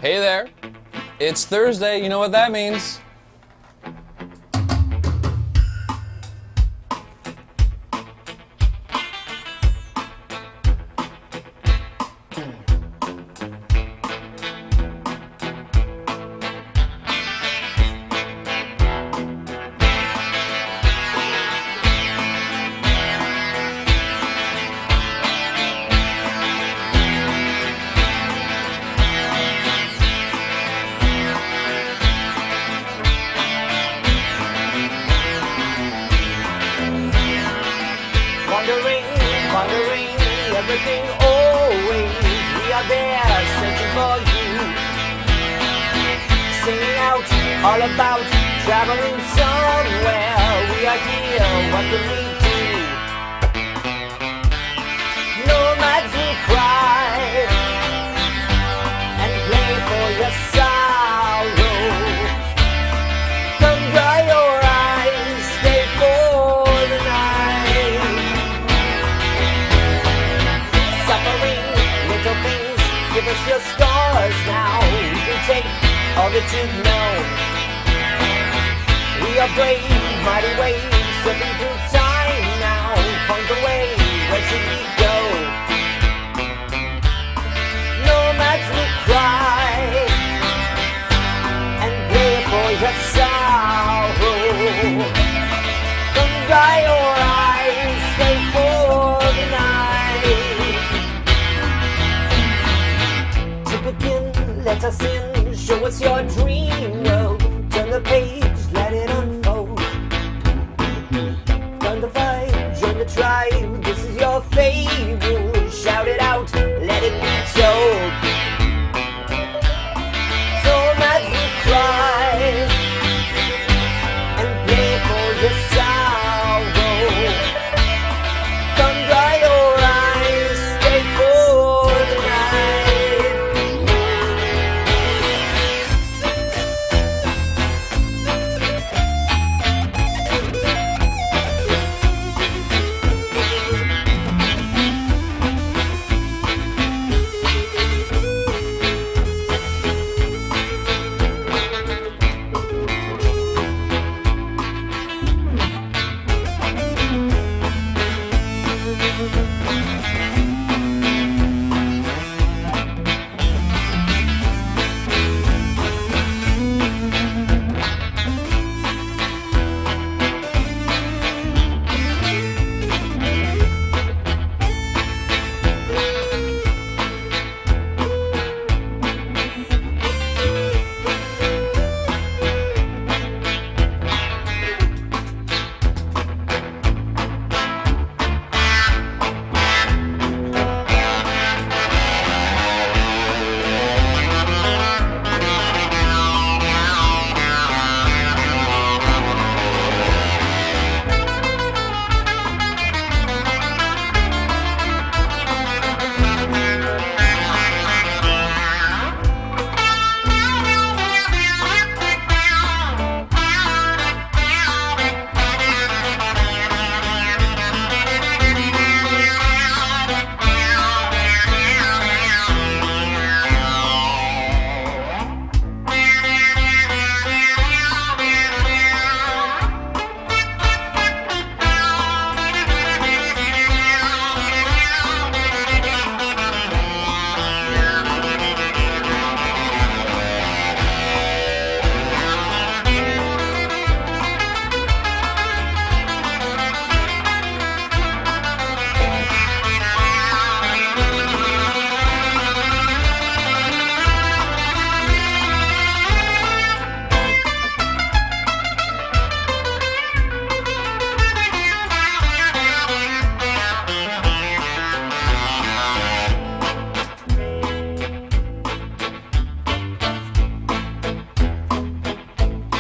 Hey there, it's Thursday, you know what that means. Wondering, everything always. We are there, searching for you. Singing out all about traveling somewhere. We are here, what can we do? Nomads will cry and play for your sorrow. Come dry your eyes, stay for the night. Suffering, little things, give us your scars now. We can take all that you've known. We are brave, mighty waves, slipping through time now. Point the way, where should we go? Nomads will cry and play for your sorrow. Come dry your eyes, stay for the night. To begin, let us in, show us your dream world. Turn the page, let it unfold. Join the fight, join the tribe, this is your fable. Shout it out, let it be told. Nomads will cry and play for your sorrow. Come dry your eyes, stay for the night.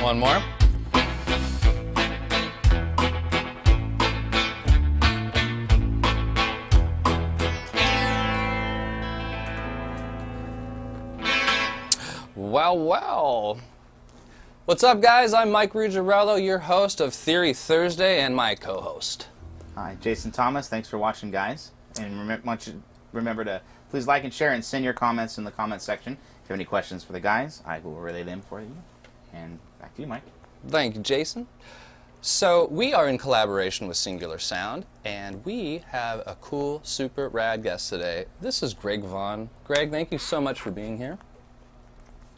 One more. Well. What's up, guys? I'm MikeRuggirello, your host of Theory Thursday and my co-host. Hi, Jason Thomas. Thanks for watching, guys. And remember to please like and share and send your comments in the comments section. If you have any questions for the guys, I will relay them for you. And back to you, Mike. Thank you, Jason. So we are in collaboration with Singular Sound, and we have a cool, super rad guest today. This is Greg Vaughan. Greg, thank you so much for being here.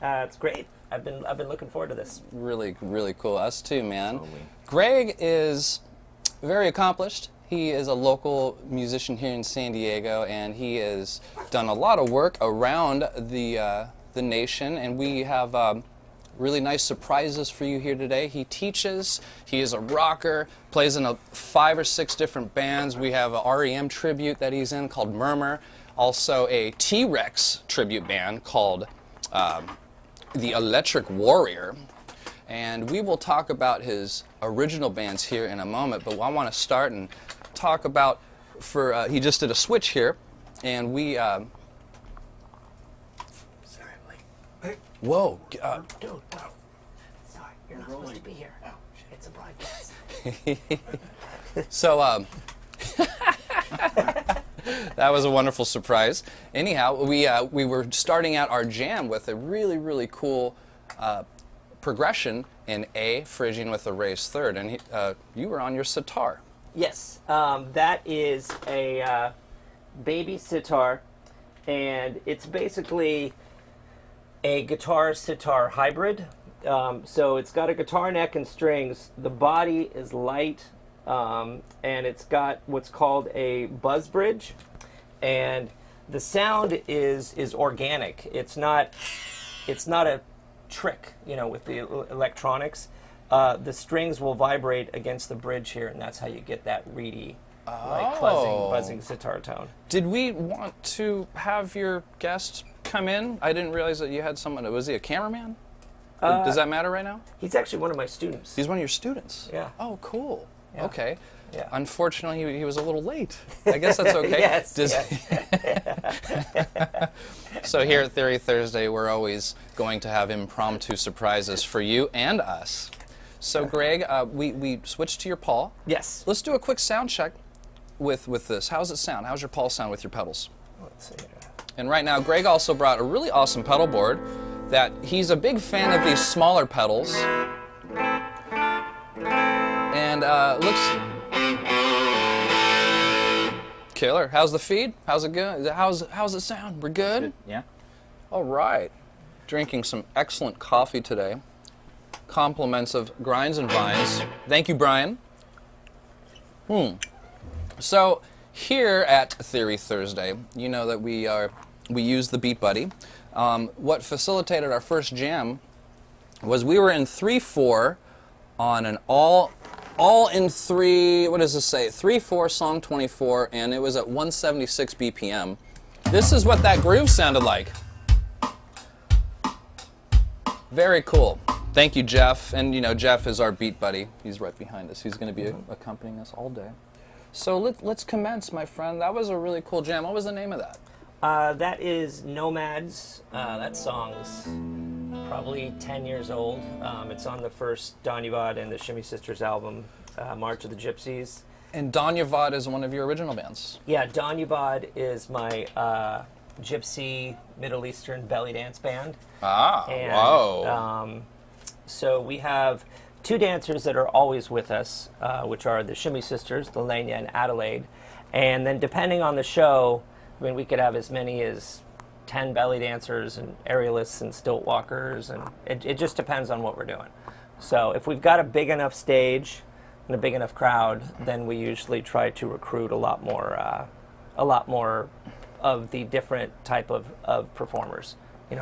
It's great. I've been looking forward to this. Really, really cool. Us too, man. Totally. Greg is very accomplished. He is a local musician here in San Diego, and he has done a lot of work around the nation, and we have really nice surprises for you here today. He teaches, he is a rocker, plays in 5 or 6 different bands. We have a REM tribute that he's in called Murmur, also a T-Rex tribute band called The Electric Warrior. And we will talk about his original bands here in a moment, but I want to start and talk about, he just did a switch here, and we, Sorry, Mike. whoa, Dude, no. Sorry, you're not supposed to be here. It's a broadcast. so, that was a wonderful surprise. Anyhow, we were starting out our jam with a really, really cool progression in A, Phrygian with a raised third, and you were on your sitar. Yes, that is a baby sitar, and it's basically a guitar-sitar hybrid. So it's got a guitar neck and strings. The body is light, and it's got what's called a buzz bridge, and the sound is organic. It's not a trick, with the electronics. The strings will vibrate against the bridge here, and that's how you get that reedy, like buzzing sitar tone. Did we want to have your guest come in? I didn't realize that you had someone. Was he a cameraman? Does that matter right now? He's actually one of my students. He's one of your students? Yeah. Oh, cool. Yeah. Okay. Yeah. Unfortunately, he was a little late. I guess that's okay. Yes. So here at Theory Thursday, we're always going to have impromptu surprises for you and us. So, Greg, we switched to your Paul. Yes. Let's do a quick sound check with this. How's it sound? How's your Paul sound with your pedals? Let's see here. And right now, Greg also brought a really awesome pedal board that he's a big fan of these smaller pedals. And looks killer. How's the feed? How's it good? How's it sound? We're good? Yeah. All right. Drinking some excellent coffee today. Compliments of Grinds and Vines. Thank you, Brian. So here at Theory Thursday, you know that we use the Beat Buddy. What facilitated our first jam was we were in 3/4 on an all in 3. What does this say? 3/4 song 24, and it was at 176 BPM. This is what that groove sounded like. Very cool. Thank you, Jeff. And Jeff is our beat buddy. He's right behind us. He's going to be accompanying us all day. So let's commence, my friend. That was a really cool jam. What was the name of that? That is Nomads. That song's probably 10 years old. It's on the first Danyavad and the Shimmy Sisters album, March of the Gypsies. And Danyavad is one of your original bands. Yeah, Danyavad is my gypsy Middle Eastern belly dance band. Whoa. So we have 2 dancers that are always with us, which are the Shimmy Sisters, Delania and Adelaide. And then depending on the show, we could have as many as 10 belly dancers and aerialists and stilt walkers, and it just depends on what we're doing. So if we've got a big enough stage and a big enough crowd, then we usually try to recruit a lot more of the different type of performers.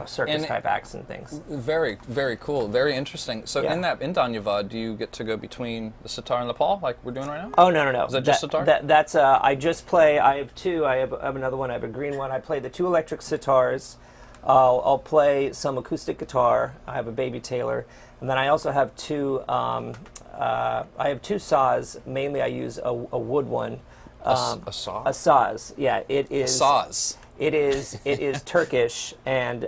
Circus type acts and things. Very, very cool. Very interesting. So Yeah. in Danyavad, do you get to go between the sitar and the Paul like we're doing right now? Oh, no. Is that just sitar? That's I just play. I have 2. I have another one. I have a green one. I play the 2 electric sitars. I'll play some acoustic guitar. I have a Baby Taylor, and then I also have 2. I have 2 saws. Mainly, I use a wood one. A saw? A saz. Yeah, it is. Saws. It is Turkish, and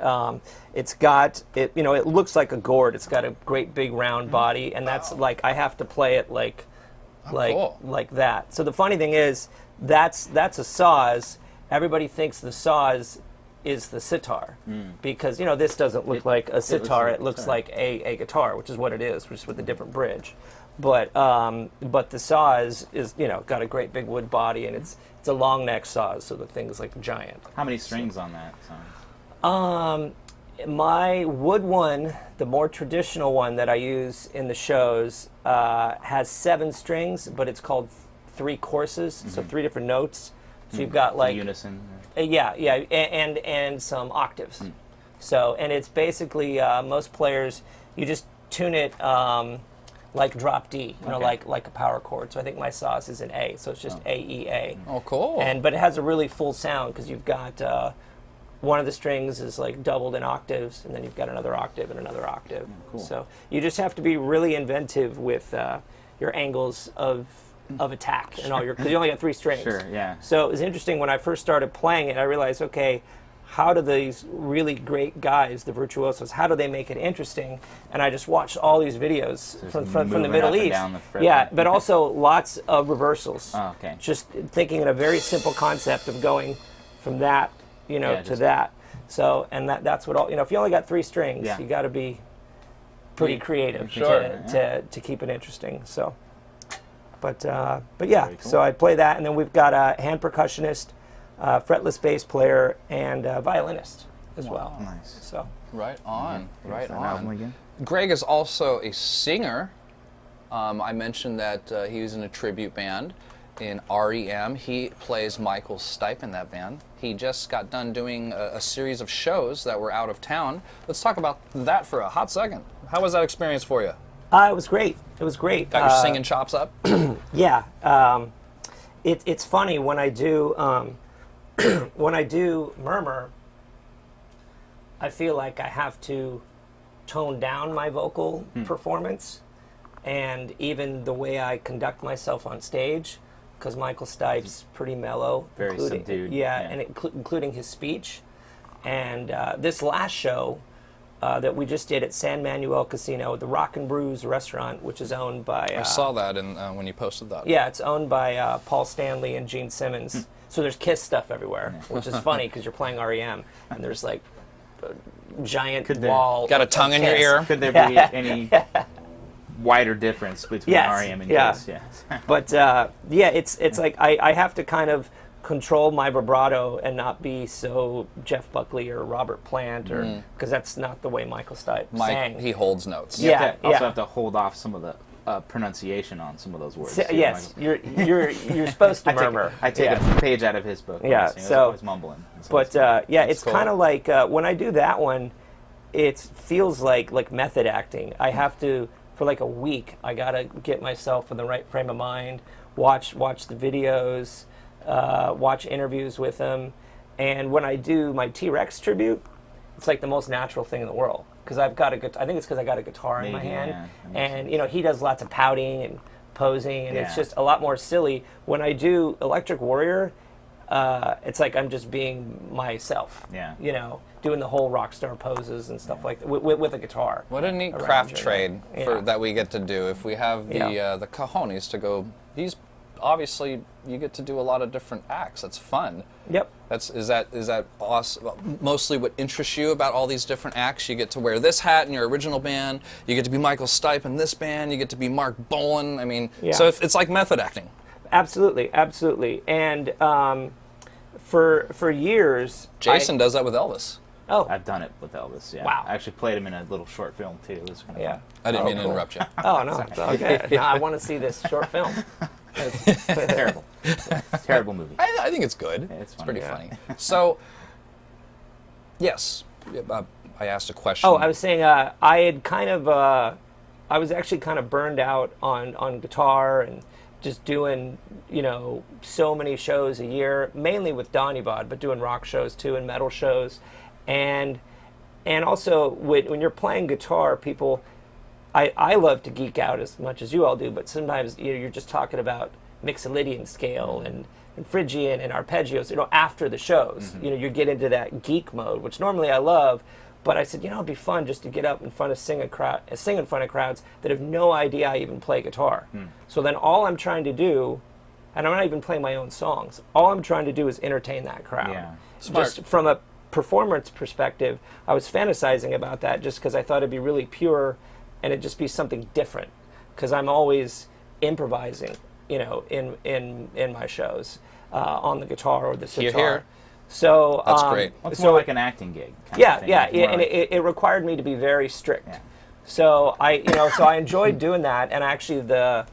it's got it. It looks like a gourd. It's got a great big round body, and that's like I have to play it like cool. like that. So the funny thing is, that's a saz, everybody thinks the Saz is the sitar, because this doesn't look like a sitar. It looks like a guitar, which is what it is, just with a different bridge. But the Saz is got a great big wood body, and it's a long neck Saz, so the thing's like giant. How many strings on that song? My wood one, the more traditional one that I use in the shows, has 7 strings, but it's called 3 courses, so 3 different notes. So you've got like unison. And some octaves. So, and it's basically most players, you just tune it like drop D, like a power chord. So I think my Saz is an A, so it's just A E A. Oh, cool. But it has a really full sound because you've got one of the strings is like doubled in octaves, and then you've got another octave and another octave. Cool. So you just have to be really inventive with your angles of attack and all your, because you only got 3 strings. Sure, yeah. So it was interesting when I first started playing it. I realized, okay, how do these really great guys, the virtuosos, how do they make it interesting? And I just watched all these videos from the Middle East. But also lots of reversals. Oh, okay. Just thinking in a very simple concept of going from that, to that. So, and that's what all, if you only got 3 strings, you got to be pretty creative to keep it interesting. So. But yeah, cool. So I play that, and then we've got a hand percussionist, fretless bass player, and a violinist as well. Nice. So Right on, right album on. again? Greg is also a singer. I mentioned that he was in a tribute band in REM. He plays Michael Stipe in that band. He just got done doing a series of shows that were out of town. Let's talk about that for a hot second. How was that experience for you? it was great. It was great. Got your singing chops up? Yeah. It's funny when I do when I do Murmur, I feel like I have to tone down my vocal performance and even the way I conduct myself on stage, because Michael Stipe's pretty mellow. Very subdued. Yeah, and including his speech. And this last show that we just did at San Manuel Casino, the Rock and Brews restaurant, which is owned by... I saw that when you posted that. Yeah, it's owned by Paul Stanley and Gene Simmons. So there's Kiss stuff everywhere, which is funny because you're playing REM, and there's like a giant wall. Got a tongue in your ear? Could there be any wider difference between REM and Kiss? Yes. But it's like I have to kind of control my vibrato and not be so Jeff Buckley or Robert Plant, or because that's not the way Michael Stipe sang. He holds notes. You also have to hold off some of the pronunciation on some of those words. Yes, you're supposed to murmur. I take a page out of his book. Yeah, so always mumbling. But it's kind of like when I do that one, it feels like method acting. I have to, for like a week, I gotta get myself in the right frame of mind, watch the videos, watch interviews with him, and when I do my T-Rex tribute, it's like the most natural thing in the world. Because I think it's because I got a guitar in my hand, and he does lots of pouting and posing, and it's just a lot more silly. When I do Electric Warrior, it's like I'm just being myself. Doing the whole rock star poses and stuff like that with a guitar. What a neat craft trade that we get to do. If we have the cojones to go, obviously you get to do a lot of different acts. That's fun. Yep. Is that awesome? Mostly what interests you about all these different acts? You get to wear this hat in your original band. You get to be Michael Stipe in this band. You get to be Mark Bolan. I mean, so it's like method acting. Absolutely. And for years, Jason does that with Elvis. Oh, I've done it with Elvis. Yeah. Wow. I actually played him in a little short film too. It was kind of fun. I didn't mean to interrupt you. Oh no, it's okay. No, I want to see this short film. It's terrible. Terrible movie. I think it's good. Yeah, it's pretty funny. So, yes, I asked a question. Oh, I was saying I had kind of, I was actually kind of burned out on guitar and just doing, so many shows a year, mainly with Donny Bod, but doing rock shows too and metal shows. And also when you're playing guitar, people, I love to geek out as much as you all do, but sometimes you're just talking about Mixolydian scale and Phrygian and arpeggios, after the shows. You get into that geek mode, which normally I love, but I said, it'd be fun just to get up in front of sing in front of crowds that have no idea I even play guitar. So then all I'm trying to do and I'm not even playing my own songs. All I'm trying to do is entertain that crowd. Yeah. Smart. Just from a performance perspective, I was fantasizing about that just because I thought it'd be really pure and it'd just be something different. Because I'm always improvising, you know, in my shows on the guitar or the sitar. Hear. So That's great. Well, it's so more like an acting gig. Kind yeah, of thing. yeah, It's more and like- it required me to be very strict. Yeah. So I enjoyed doing that, and actually the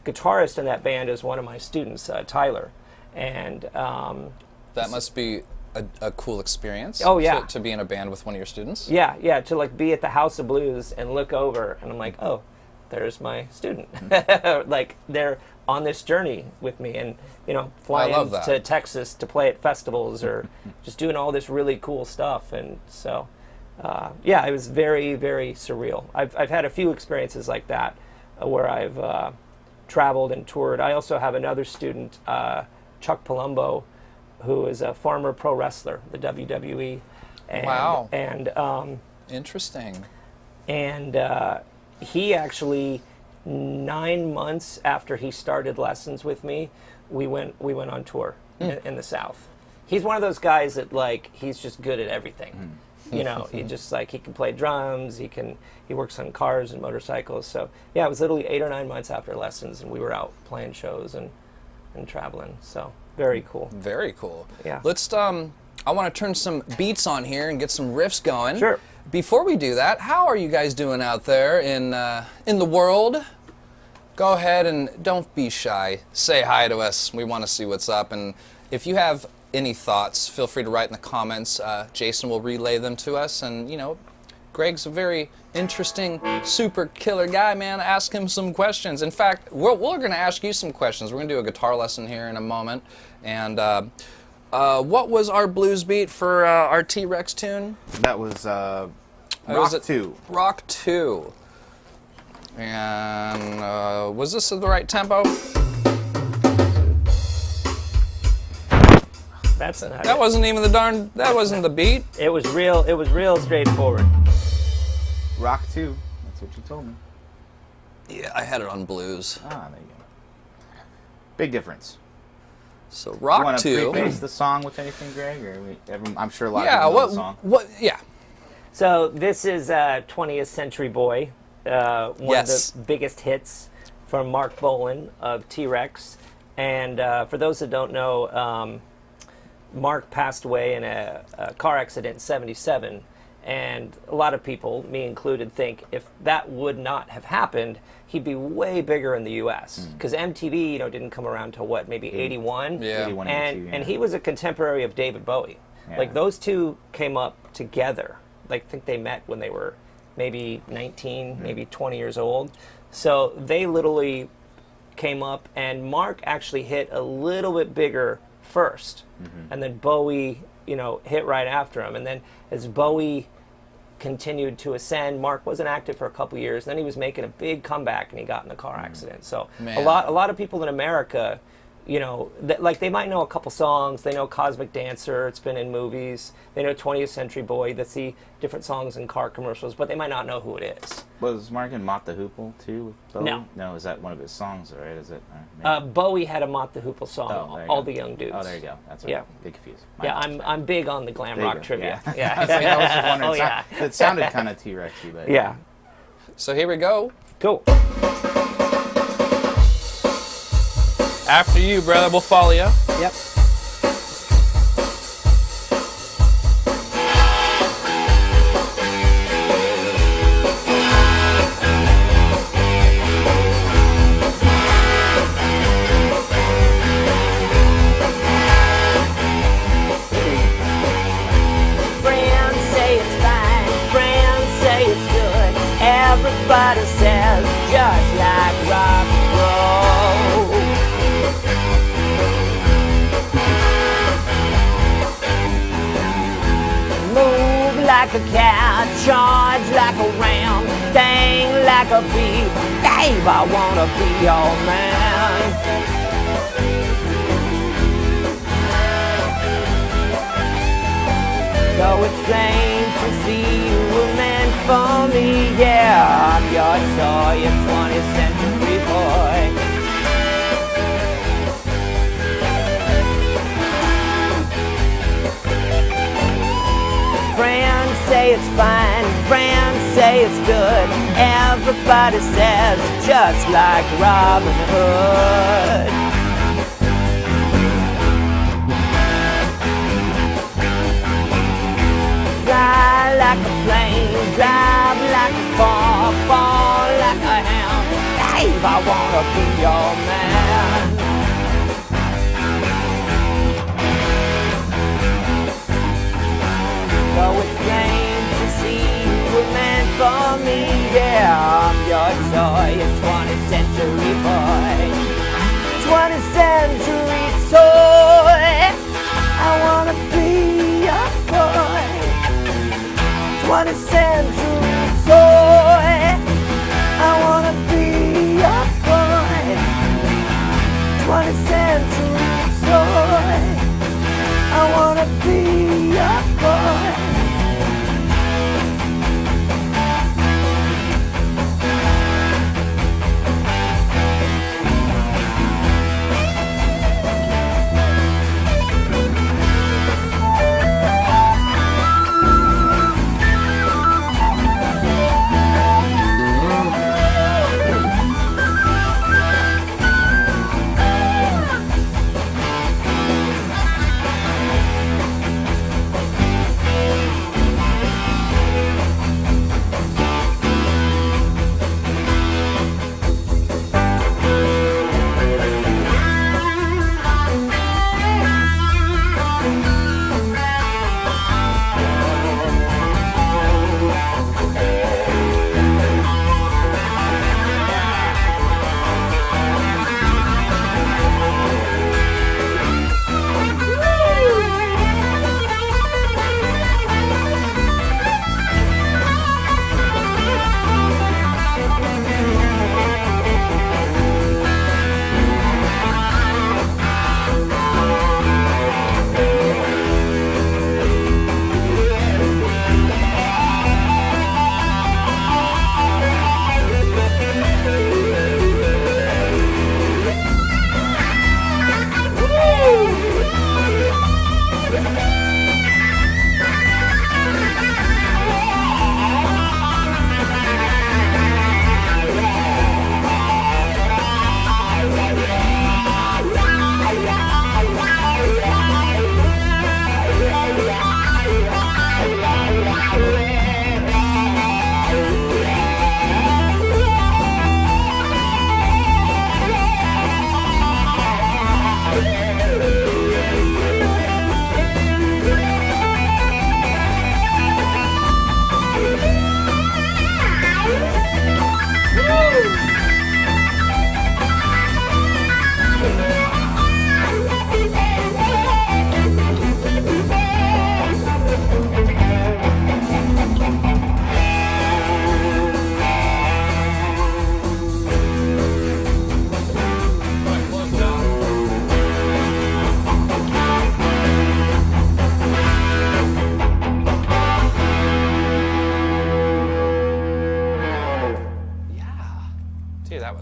guitarist in that band is one of my students, Tyler, and That must be a cool experience. Oh, yeah. To be in a band with one of your students. yeah, to like be at the House of Blues and look over, and I'm like, oh, there's my student. Like they're on this journey with me, and you know, flying love that. to Texas to play at festivals or just doing all this really cool stuff, and so. Yeah, it was very, very surreal. I've had a few experiences like that where I've traveled and toured. I also have another student, Chuck Palumbo, who is a former pro wrestler, the WWE. And, Wow. And Interesting. he actually, 9 months after he started lessons with me, we went on tour in the South. He's one of those guys that like he's just good at everything. You know, he just like he can play drums, he works on cars and motorcycles. So yeah, it was literally 8 or 9 months after lessons, and we were out playing shows and traveling. So very cool. Very cool. Yeah. Let's I want to turn some beats on here and get some riffs going. Sure. Before we do that, how are you guys doing out there in the world? Go ahead and don't be shy. Say hi to us. We want to see what's up. And if you have any thoughts, feel free to write in the comments. Jason will relay them to us. And, you know, Greg's a very interesting, super killer guy, man. Ask him some questions. In fact, we're going to ask you some questions. We're going to do a guitar lesson here in a moment. And what was our blues beat for our T-Rex tune? That was was Rock it? 2. Rock 2. And was this the right tempo? That's not That it. wasn't even that wasn't the beat. It was real straightforward. Rock 2. That's what you told me. Yeah, I had it on blues. Ah, there you go. Big difference. So You Rock want to 2. preface the song with anything, Greg? Or I'm sure a lot Yeah, of people know the song. yeah. So this is 20th Century Boy, one Yes. of the biggest hits from Mark Bolan of T-Rex. And for those that don't know, Mark passed away in a car accident in '77. And a lot of people, me included, think if that would not have happened, he'd be way bigger in the U.S. Because MTV, didn't come around till what, maybe '81? Yeah. 81, And 82, yeah. and he was a contemporary of David Bowie. Yeah. Like those two came up together. Like I think they met when they were maybe 19, maybe 20 years old. So they literally came up, and Mark actually hit a little bit bigger first, and then Bowie, hit right after him. And then as Bowie continued to ascend, Mark wasn't active for a couple years. Then he was making a big comeback, and he got in a car accident. So Man. a lot of people in America, they might know a couple songs. They know Cosmic Dancer. It's been in movies. They know 20th Century Boy. They see different songs in car commercials, but they might not know who it is. Was Mark in Mott the Hoople too with Bowie? No. No, is that one of his songs, right? Is it? Bowie had a Mott the Hoople song, Oh, there you All go. the Young Dudes. Oh, there you go. That's right. Yeah. Get confused. Yeah, I'm big on the glam There you rock go. trivia. Yeah. Yeah. I was like, I was just wondering. Oh, yeah. It sounded kind of T-Rexy, but Yeah. So here we go. Cool. After you, brother. We'll follow you. Yep. Friends say it's fine, friends say it's good. Everybody says just like rock and roll. Move like a cat, charge like a ram, sting like a bee. Babe, I wanna be your man. So it's strange to see you were meant for me. Yeah, I'm your toy, a 20th century boy. say it's fine, friends say it's good. Everybody says just like Robin Hood. Fly like a plane, drive like a car, fall like a hound. Dave, I wanna be your man. Though it's plain to see you were meant for me, yeah, I'm your toy, a 20th century boy. 20th century toy, I wanna be your boy. 20th century toy, I wanna be your boy. 20th century toy, I wanna be your boy.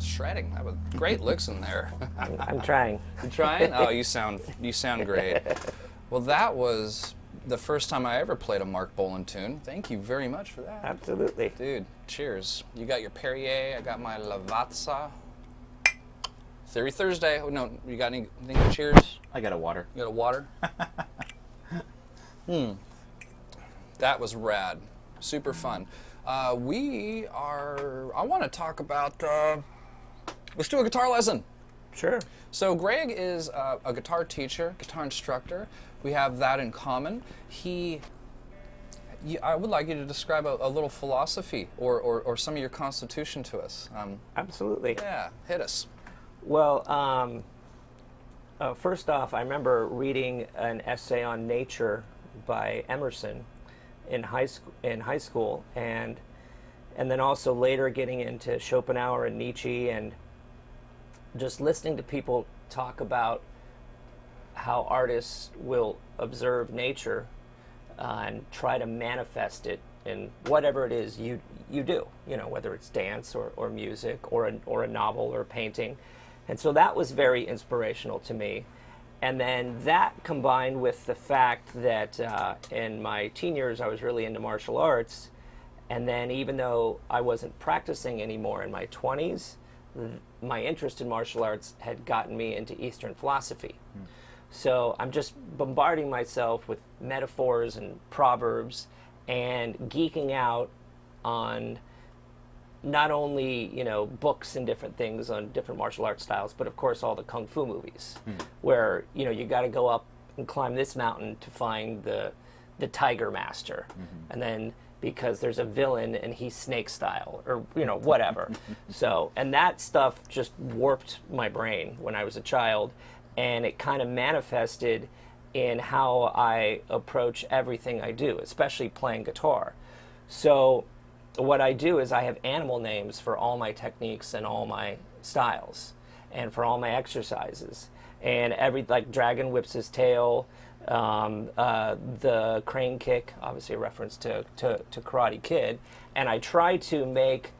Shredding. That was great licks in there. I'm trying. You trying? Oh, you sound great. Well, that was the first time I ever played a Mark Bolan tune. Thank you very much for that. Absolutely. Dude, cheers. You got your Perrier, I got my Lavazza. Theory Thursday. Oh, no, you got anything to cheers? I got a water. You got a water? That was rad. Super fun. I want to talk about, let's do a guitar lesson. Sure. So Greg is a guitar teacher, guitar instructor. We have that in common. I would like you to describe a little philosophy or some of your constitution to us. Absolutely. Yeah, hit us. Well, first off, I remember reading an essay on nature by Emerson in high school, and then also later getting into Schopenhauer and Nietzsche, and just listening to people talk about how artists will observe nature and try to manifest it in whatever it is you do, whether it's dance or music or a novel or painting. And so that was very inspirational to me. And then that combined with the fact that in my teen years I was really into martial arts, and then even though I wasn't practicing anymore in my 20s, my interest in martial arts had gotten me into Eastern philosophy. So I'm just bombarding myself with metaphors and proverbs and geeking out on not only, you know, books and different things on different martial arts styles, but of course all the kung fu movies where, you know, you got to go up and climb this mountain to find the tiger master. And then because there's a villain and he's snake style or, you know, whatever. So, and that stuff just warped my brain when I was a child, and it kind of manifested in how I approach everything I do, especially playing guitar. So what I do is I have animal names for all my techniques and all my styles and for all my exercises. And like dragon whips his tail, the crane kick, obviously a reference to Karate Kid. And I try to make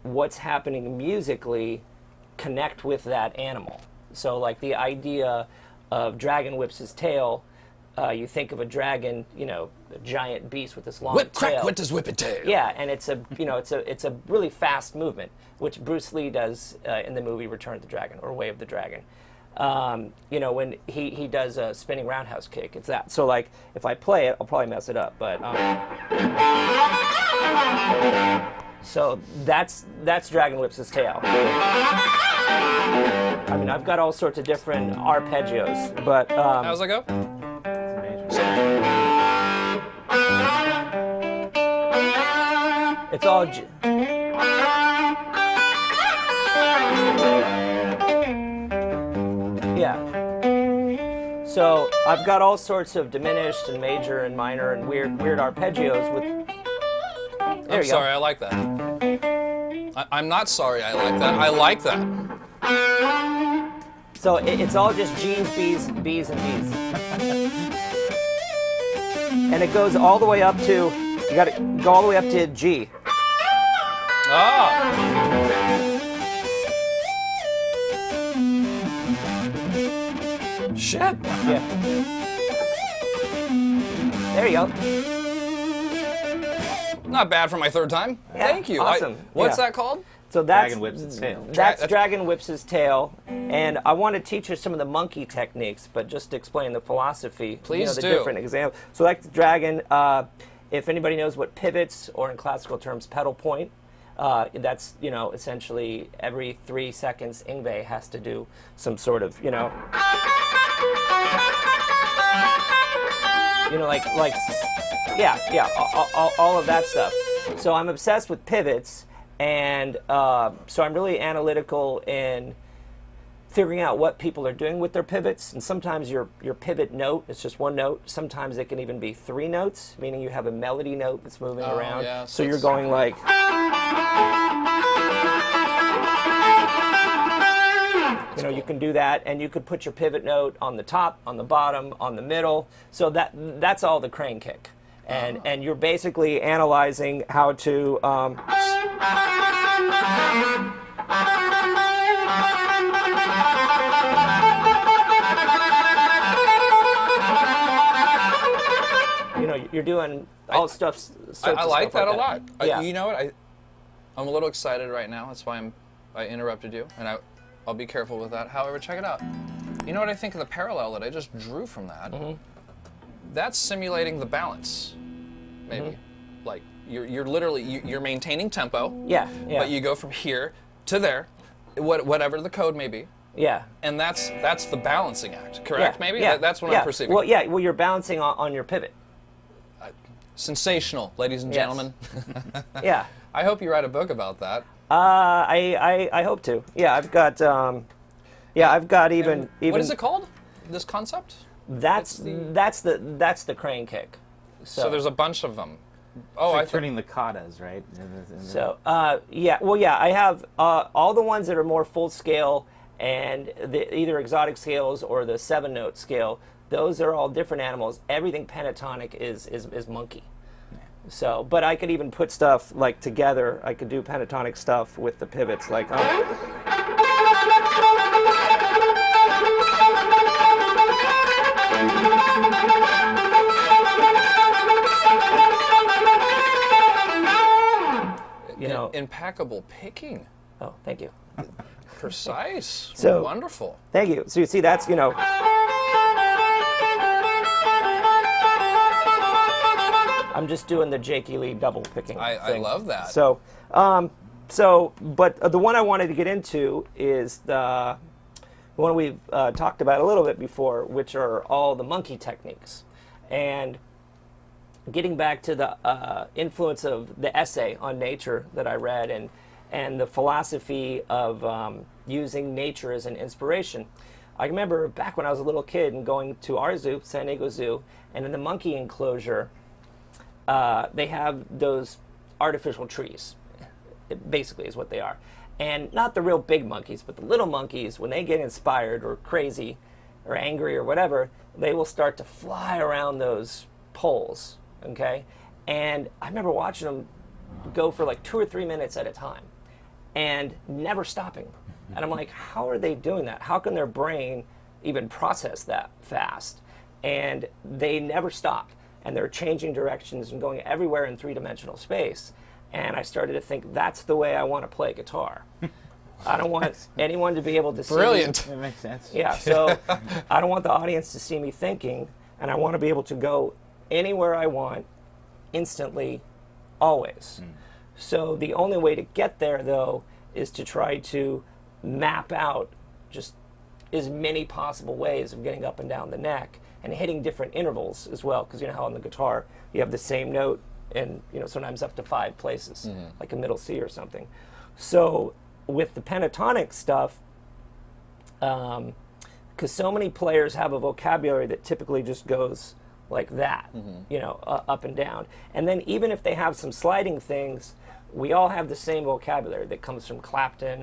what's happening musically connect with that animal. So like the idea of dragon whips his tail, you think of a dragon, you know, a giant beast with this long Whip, tail. crack, with his whippet tail. Yeah, and it's a, you know, it's a really fast movement, which Bruce Lee does in the movie Return of the Dragon or Way of the Dragon. You know, when he does a spinning roundhouse kick, it's that. So like, if I play it, I'll probably mess it up, but so that's dragon whips his tail. I mean, I've got all sorts of different arpeggios, but How's that go? it's all. Yeah. So I've got all sorts of diminished and major and minor and weird arpeggios with. There I'm you sorry, go. I like that. I'm not sorry I like that. I like that. So it's all just G's, B's, and B's. And it goes all the way up to, you gotta go all the way up to G. Ah! Shit. Yeah. There you go. Not bad for my third time. Yeah, Thank you. awesome. What's Yeah. that called? So that's Dragon whips its tail. That's dragon whips his tail, and I want to teach you some of the monkey techniques, but just to explain the philosophy. Please the do. different examples. So like the dragon, if anybody knows what pivots, or in classical terms, pedal point, that's, you know, essentially every 3 seconds Ingve has to do some sort of, you know, yeah, all of that stuff. So I'm obsessed with pivots. And so I'm really analytical in figuring out what people are doing with their pivots. And sometimes your pivot note is just one note. Sometimes it can even be 3 notes, meaning you have a melody note that's moving around. Yeah, so you're going like. You know, you can do that, and you could put your pivot note on the top, on the bottom, on the middle. So that's all the crane kick. And you're basically analyzing how to. You know, you're doing all stuff. I like that a lot. Yeah. You know what? I'm a little excited right now. That's why I interrupted you, and I'll be careful with that. However, check it out. You know what I think of the parallel that I just drew from that? That's simulating the balance, maybe. Like you're literally you're maintaining tempo. Yeah. But you go from here to there, whatever the code may be. Yeah. And that's the balancing act, correct? Yeah, Maybe yeah, that's what yeah. I'm perceiving. Well, yeah. Well, you're balancing on your pivot. Sensational, ladies and Yes. gentlemen. Yeah. I hope you write a book about that. I hope to. Yeah, I've got. I've got even. What is it called? This concept? That's the crane kick. So there's a bunch of them. Oh, It's I like think turning the katas, right? So I have all the ones that are more full scale and either exotic scales or the 7-note scale. Those are all different animals. Everything pentatonic is monkey. So, but I could even put stuff like together. I could do pentatonic stuff with the pivots, like. impeccable picking. Oh, thank you. Precise. So- Wonderful. Thank you. So you see, that's, you know, I'm just doing the Jakey Lee double picking. I thing. love that. So, but the one I wanted to get into is the one we've talked about a little bit before, which are all the monkey techniques. And getting back to the influence of the essay on nature that I read and the philosophy of using nature as an inspiration. I remember back when I was a little kid and going to our zoo, San Diego Zoo, and in the monkey enclosure, they have those artificial trees. It basically is what they are. And not the real big monkeys, but the little monkeys, when they get inspired or crazy or angry or whatever, they will start to fly around those poles, okay? And I remember watching them go for like 2 or 3 minutes at a time and never stopping. And I'm like, how are they doing that? How can their brain even process that fast? And they never stop. And they're changing directions and going everywhere in 3-dimensional space. And I started to think, that's the way I want to play guitar. I don't want anyone to be able to see Brilliant. That makes sense. Yeah, so I don't want the audience to see me thinking, and I want to be able to go anywhere I want, instantly, always. So the only way to get there, though, is to try to map out just as many possible ways of getting up and down the neck and hitting different intervals as well, because you know how on the guitar you have the same note and sometimes up to 5 places, like a middle C or something. So with the pentatonic stuff, because so many players have a vocabulary that typically just goes like that, up and down. And then even if they have some sliding things, we all have the same vocabulary that comes from Clapton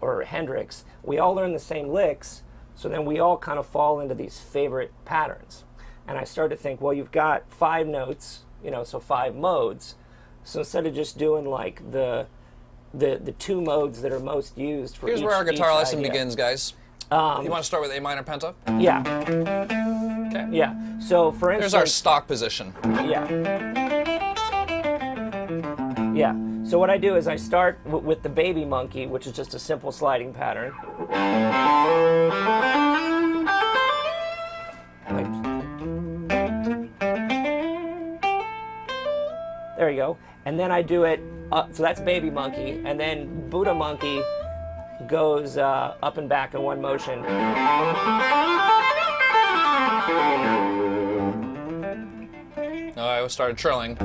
or Hendrix. We all learn the same licks, so then we all kind of fall into these favorite patterns. And I started to think, well, you've got 5 notes, so 5 modes. So instead of just doing like the 2 modes that are most used for Here's each, where our guitar each lesson idea. begins, guys. You want to start with A minor penta? Yeah, Okay. yeah. So for instance, Here's our stock position. yeah. Yeah. So what I do is I start with the baby monkey, which is just a simple sliding pattern. There you go. And then I do it, so that's baby monkey, and then Buddha monkey goes up and back in one motion. Oh, I started trilling.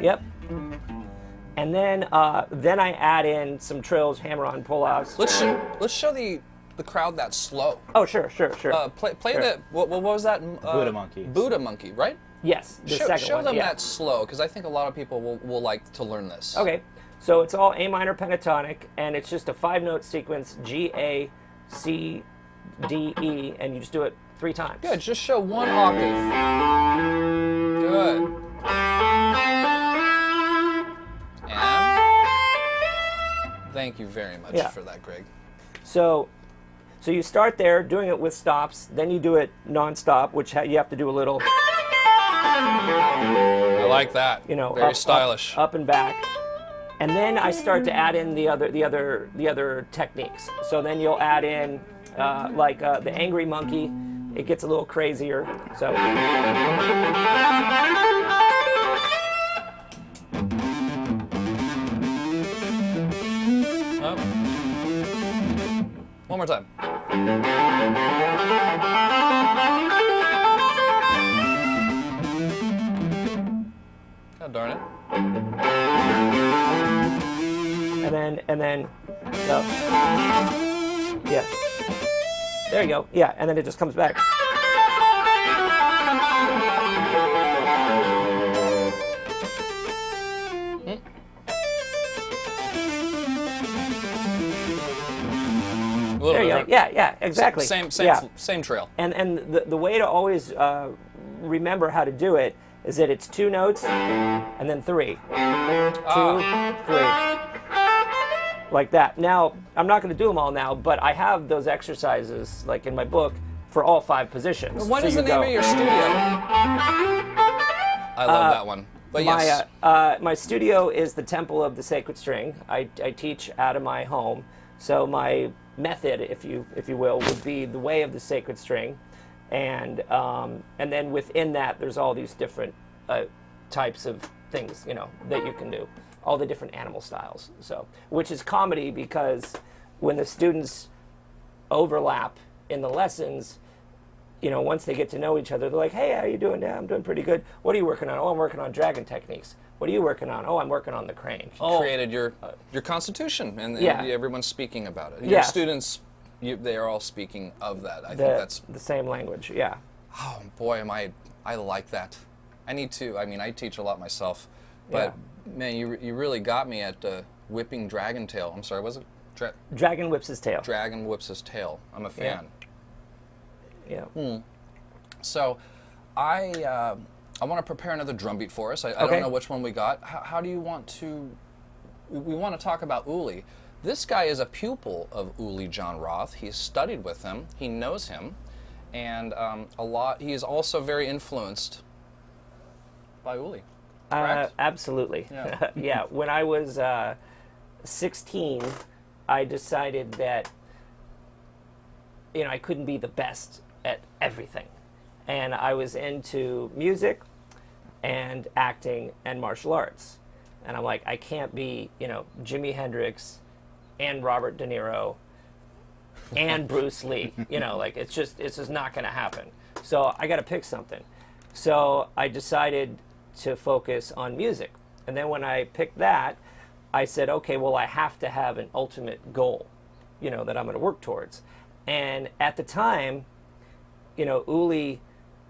Yep. And then I add in some trills, hammer-on pull-offs. Let's show the crowd that slow. Oh, sure. Play Sure. the what was that? Buddha monkey. Buddha monkey, right? Yes, the second show one. them yeah. that slow, because I think a lot of people will like to learn this. Okay, so it's all A minor pentatonic, and it's just a 5-note sequence: G, A, C, D, E, and you just do it 3 times. Good. Just show 1 octave. Good. And thank you very much Yeah. for that, Greg. So you start there doing it with stops, then you do it non-stop, which you have to do a little, I like that. Very up, stylish. up and back. And then I start to add in the other techniques. So then you'll add in the angry monkey. It gets a little crazier. So. Oh. One more time. God darn it. And then, so, yeah. There you go. Yeah, and then it just comes back. There you go. Yeah, exactly. Same trail. And the way to always remember how to do it is that it's 2 notes and then 3. 2, 3. Like that. Now, I'm not going to do them all now, but I have those exercises, like in my book, for all 5 positions. What So is you the name go- of your studio? I love that one. But yes. My studio is the Temple of the Sacred String. I teach out of my home, so my method, if you will, would be the way of the sacred string, and then within that, there's all these different types of things, that you can do, all the different animal styles. So, which is comedy because when the students overlap in the lessons, once they get to know each other, they're like, hey, how you doing? Yeah, I'm doing pretty good. What are you working on? Oh, I'm working on dragon techniques. What are you working on? Oh, I'm working on the crane. Created your constitution, and Yeah. everyone's speaking about it. Your Yeah. students, they are all speaking of that. I think that's... the same language, yeah. Oh, boy, I like that. I need to, I teach a lot myself, but, man, you really got me at whipping dragon tail. I'm sorry, was it? Dragon whips his tail. Dragon whips his tail. I'm a fan. Yeah. So, I want to prepare another drum beat for us. I Okay. don't know which one we got. How do you want to... We want to talk about Uli. This guy is a pupil of Uli John Roth. He's studied with him. He knows him. And he is also very influenced by Uli. Correct? Absolutely. Yeah. Yeah. When I was 16, I decided that, I couldn't be the best at everything. And I was into music and acting and martial arts. And I'm like, I can't be, Jimi Hendrix and Robert De Niro and Bruce Lee. It's just not going to happen. So I got to pick something. So I decided to focus on music. And then when I picked that, I said, okay, well, I have to have an ultimate goal, that I'm going to work towards. And at the time, Uli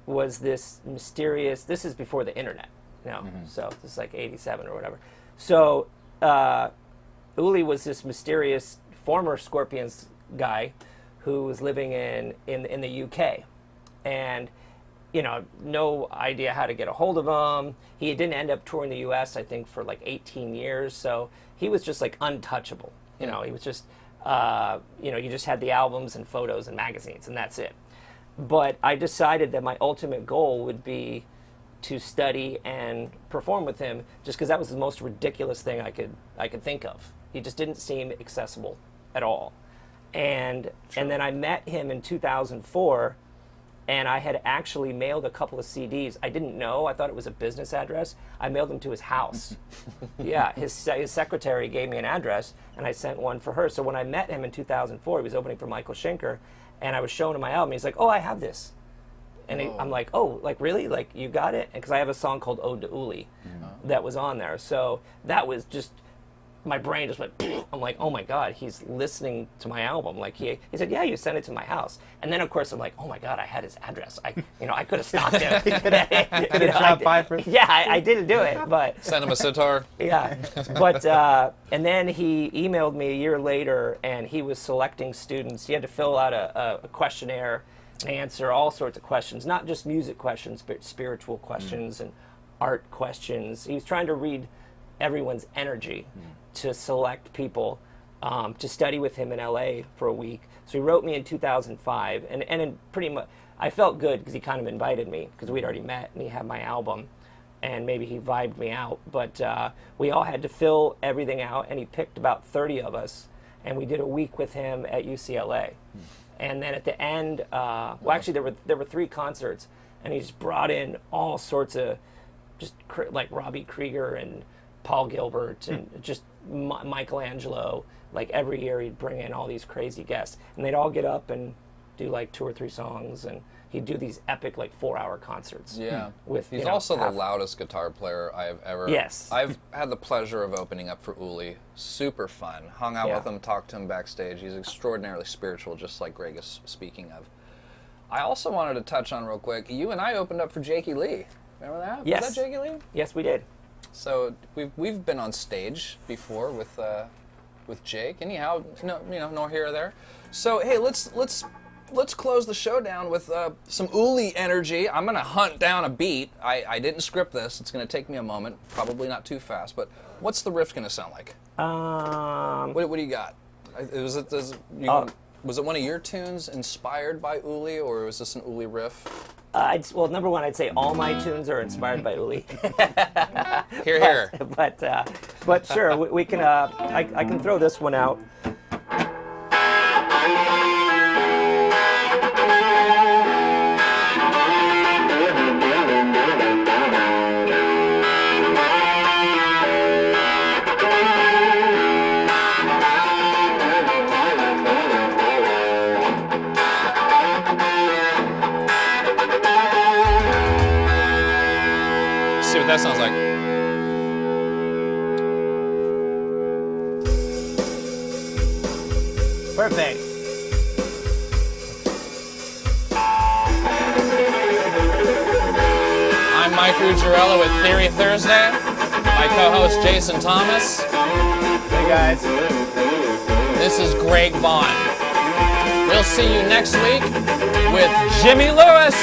was this mysterious, this is before the internet, so this is like 87 or whatever. So Uli was this mysterious former Scorpions guy who was living in the UK. And, no idea how to get a hold of him. He didn't end up touring the US, I think, for like 18 years. So he was just like untouchable. He was just, you just had the albums and photos and magazines and that's it. But I decided that my ultimate goal would be to study and perform with him, just because that was the most ridiculous thing I could think of. He just didn't seem accessible at all. And then I met him in 2004, and I had actually mailed a couple of CDs. I didn't know. I thought it was a business address. I mailed them to his house. Yeah, his secretary gave me an address, and I sent one for her. So when I met him in 2004, he was opening for Michael Schenker, and I was showing him my album. He's like, oh, I have this. And I'm like, oh, like really? Like you got it? Because I have a song called Ode to Uli that was on there. So that was just, my brain just went, I'm like, oh my God, he's listening to my album. Like he said, yeah, you sent it to my house. And then of course I'm like, oh my God, I had his address. I could have stopped him. Could have dropped by for... Yeah, I didn't do it, but. Send him a sitar. Yeah, but, and then he emailed me a year later and he was selecting students. He had to fill out a questionnaire and answer all sorts of questions, not just music questions, but spiritual questions and art questions. He was trying to read everyone's energy to select people to study with him in LA for a week. So he wrote me in 2005, and in pretty much, I felt good because he kind of invited me because we'd already met and he had my album, and maybe he vibed me out. But we all had to fill everything out, and he picked about 30 of us, and we did a week with him at UCLA. And then at the end, well, actually there were 3 concerts, and he just brought in all sorts of, just like Robbie Krieger and Paul Gilbert and just Michelangelo. Like every year he'd bring in all these crazy guests, and they'd all get up and do like 2 or 3 songs, and he'd do these epic like 4-hour concerts. Yeah, with he's also the loudest guitar player I have ever. Yes, I've had the pleasure of opening up for Uli. Super fun. Hung out with him, talked to him backstage. He's extraordinarily spiritual, just like Greg is speaking of. I also wanted to touch on real quick. You and I opened up for Jakey Lee. Remember that? Yes. Was that Jakey Lee? Yes, we did. So we've been on stage before with Jake. Anyhow, no here or there. So hey, let's close the show down with some Uli energy. I'm gonna hunt down a beat. I didn't script this. It's gonna take me a moment. Probably not too fast. But what's the riff gonna sound like? What do you got? Was it one of your tunes inspired by Uli, or was this an Uli riff? Well, number one, I'd say all my tunes are inspired by Uli. Here, here. But sure, we can. I can throw this one out. See what that sounds like. Perfect. I'm MikeRuggirello with Theory Thursday. My co-host Jason Thomas. Hey guys. This is Greg Vaughan. We'll see you next week with Jimmy Lewis.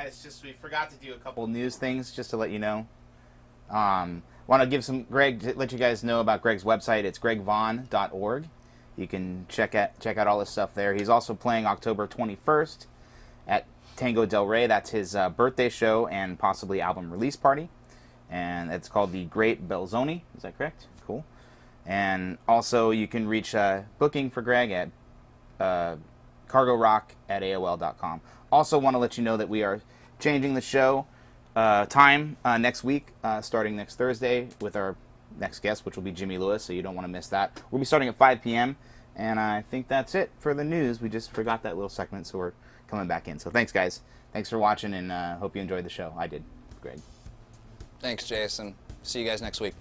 guys, just we forgot to do a couple news things just to let you know. Want to give let you guys know about Greg's website. It's gregvaughan.org. You can check out all this stuff there. He's also playing October 21st at Tango Del Rey. That's his birthday show and possibly album release party. And it's called the Great Belzoni. Is that correct? Cool. And also you can reach booking for Greg at cargorock@aol.com. Also want to let you know that we are changing the show time next week, starting next Thursday with our next guest, which will be Jimmy Lewis, so you don't want to miss that. We'll be starting at 5 p.m., and I think that's it for the news. We just forgot that little segment, so we're coming back in. So thanks, guys. Thanks for watching, and hope you enjoyed the show. I did. Greg. Thanks, Jason. See you guys next week.